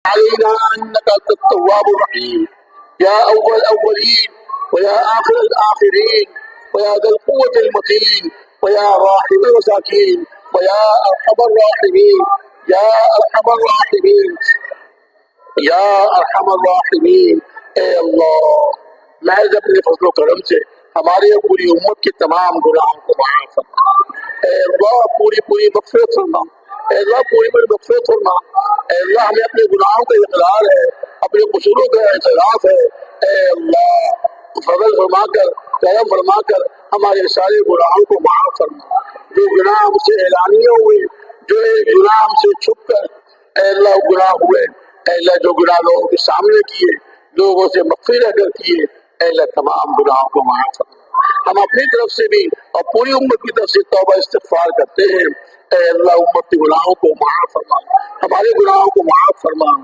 علينا إنك أنت التواب الرحيم يا أول الأولين ويا آخر الآخرين ويا ذا القوة المتين ويا راحم المساكين ويا أرحم الراحمين يا أرحم الراحمين یا ارحم الراحمین۔ اے اللہ محض اپنے فضل و کرم سے ہمارے اور پوری امت کے تمام گناہوں کو معاف فرما۔ اے اللہ پوری مغفرت فرما۔ اے اللہ پوری مغفرت فرما۔ اے اللہ ہمیں اپنے گناہوں کا اقرار ہے، اپنے قصوروں کا اعتراف ہے۔ اے اللہ فضل فرما کر، کرم فرما کر ہمارے سارے گناہوں کو معاف فرما۔ جو گناہ ہم سے اعلانیہ ہوئے، جو گناہ ہم سے چھپ کر اے اللہ گناہ ہوئے، اے اللہ جو گناہ لوگوں کے سامنے کیے، لوگوں سے مخفی رہ کر کیے، اے اللہ تمام گناہوں کو معاف فرما۔ ہم اپنی طرف سے بھی اور پوری امت کی طرف سے توبہ استغفار کرتے ہیں۔ اے اللہ امت کے گناہوں کو معاف فرما، ہمارے گناہوں کو معاف فرما۔